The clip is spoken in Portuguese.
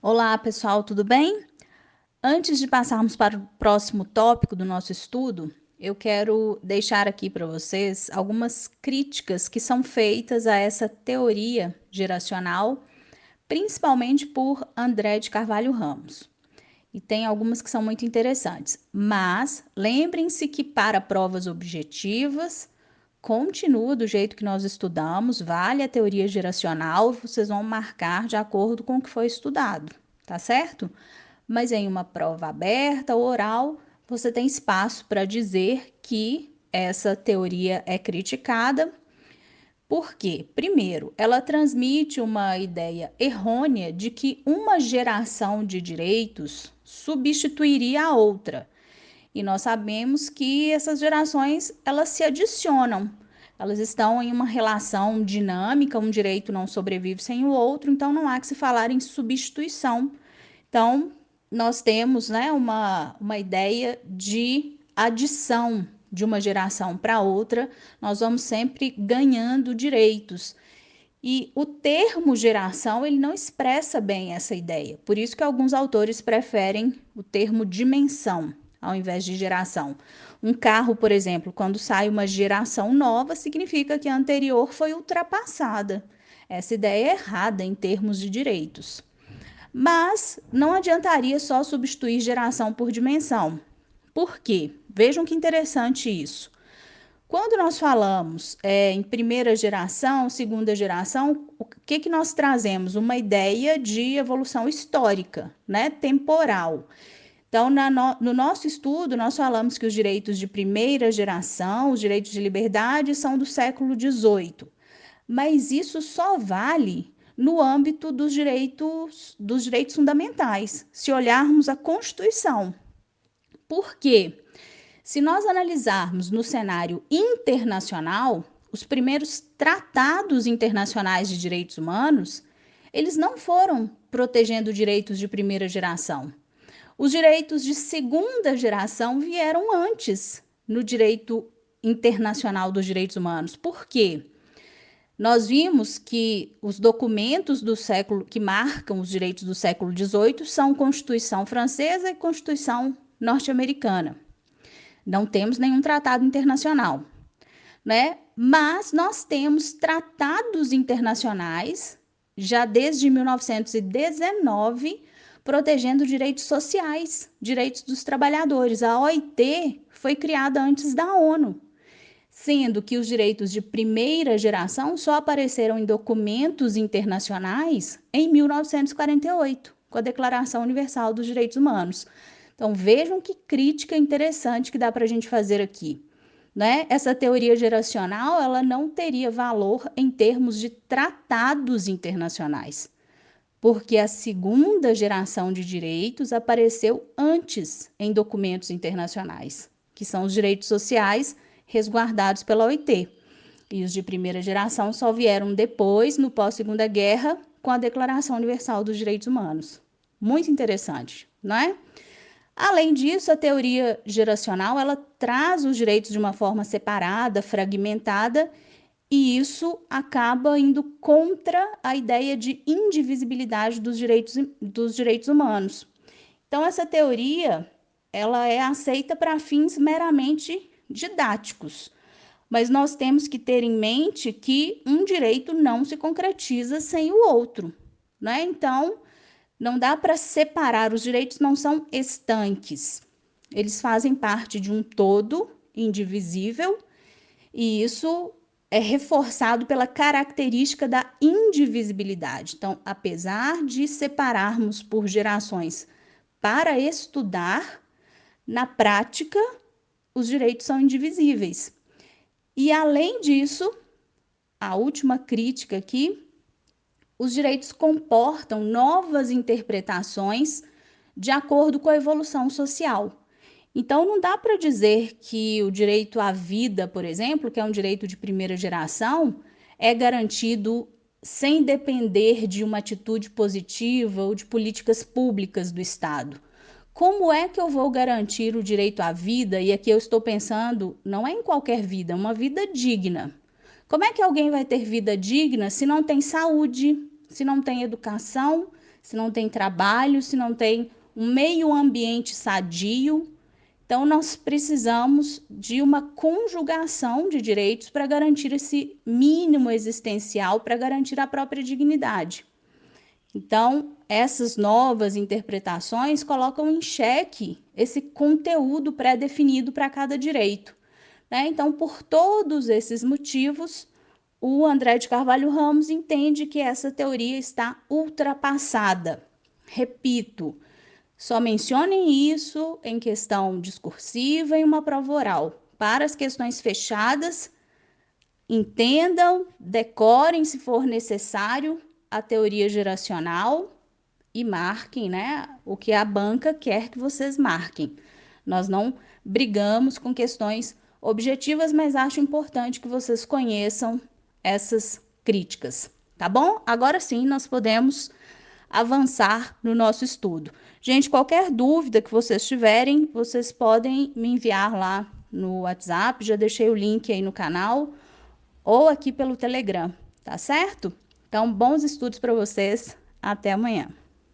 Olá, pessoal, tudo bem? Antes de passarmos para o próximo tópico do nosso estudo, eu quero deixar aqui para vocês algumas críticas que são feitas a essa teoria geracional, principalmente por André de Carvalho Ramos. E tem algumas que são muito interessantes. Mas lembrem-se que para provas objetivas, continua do jeito que nós estudamos, vale a teoria geracional, vocês vão marcar de acordo com o que foi estudado, tá certo? Mas em uma prova aberta ou oral, você tem espaço para dizer que essa teoria é criticada. Por quê? Primeiro, ela transmite uma ideia errônea de que uma geração de direitos substituiria a outra. E nós sabemos que essas gerações, elas se adicionam. Elas estão em uma relação dinâmica, um direito não sobrevive sem o outro, então não há que se falar em substituição. Então, nós temos, né, uma ideia de adição de uma geração para outra, nós vamos sempre ganhando direitos. E o termo geração, ele não expressa bem essa ideia. Por isso que alguns autores preferem o termo dimensão ao invés de geração. Um carro, por exemplo, quando sai uma geração nova, significa que a anterior foi ultrapassada. Essa ideia é errada em termos de direitos. Mas não adiantaria só substituir geração por dimensão. Por quê? Vejam que interessante isso. Quando nós falamos em primeira geração, segunda geração, o que nós trazemos? Uma ideia de evolução histórica, né? Temporal. Então, no nosso estudo, nós falamos que os direitos de primeira geração, os direitos de liberdade, são do século XVIII. Mas isso só vale no âmbito dos direitos fundamentais, se olharmos a Constituição. Por quê? Se nós analisarmos no cenário internacional, os primeiros tratados internacionais de direitos humanos, eles não foram protegendo direitos de primeira geração. Os direitos de segunda geração vieram antes no direito internacional dos direitos humanos. Por quê? Nós vimos que os documentos do século que marcam os direitos do século XVIII são Constituição Francesa e Constituição Norte-Americana. Não temos nenhum tratado internacional, né? Mas nós temos tratados internacionais já desde 1919 protegendo direitos sociais, direitos dos trabalhadores. A OIT foi criada antes da ONU, sendo que os direitos de primeira geração só apareceram em documentos internacionais em 1948, com a Declaração Universal dos Direitos Humanos. Então, vejam que crítica interessante que dá para a gente fazer aqui, né? Essa teoria geracional, ela não teria valor em termos de tratados internacionais, porque a segunda geração de direitos apareceu antes em documentos internacionais, que são os direitos sociais resguardados pela OIT. E os de primeira geração só vieram depois, no pós-Segunda Guerra, com a Declaração Universal dos Direitos Humanos. Muito interessante, não é? Além disso, a teoria geracional, ela traz os direitos de uma forma separada, fragmentada, e isso acaba indo contra a ideia de indivisibilidade dos direitos humanos. Então, essa teoria, ela é aceita para fins meramente didáticos, mas nós temos que ter em mente que um direito não se concretiza sem o outro, né? Então, não dá para separar, os direitos não são estanques. Eles fazem parte de um todo indivisível e isso é reforçado pela característica da indivisibilidade. Então, apesar de separarmos por gerações para estudar, na prática, os direitos são indivisíveis. E, além disso, a última crítica aqui, os direitos comportam novas interpretações de acordo com a evolução social. Então, não dá para dizer que o direito à vida, por exemplo, que é um direito de primeira geração, é garantido sem depender de uma atitude positiva ou de políticas públicas do Estado. Como é que eu vou garantir o direito à vida? E aqui eu estou pensando, não é em qualquer vida, é uma vida digna. Como é que alguém vai ter vida digna se não tem saúde, se não tem educação, se não tem trabalho, se não tem um meio ambiente sadio. Então, nós precisamos de uma conjugação de direitos para garantir esse mínimo existencial, para garantir a própria dignidade. Então, essas novas interpretações colocam em xeque esse conteúdo pré-definido para cada direito, né? Então, por todos esses motivos, o André de Carvalho Ramos entende que essa teoria está ultrapassada. Repito, só mencionem isso em questão discursiva e uma prova oral. Para as questões fechadas, entendam, decorem, se for necessário, a teoria geracional e marquem, né, o que a banca quer que vocês marquem. Nós não brigamos com questões objetivas, mas acho importante que vocês conheçam essas críticas, tá bom? Agora sim, nós podemos avançar no nosso estudo. Gente, qualquer dúvida que vocês tiverem, vocês podem me enviar lá no WhatsApp, já deixei o link aí no canal, ou aqui pelo Telegram, tá certo? Então, bons estudos para vocês. Até amanhã.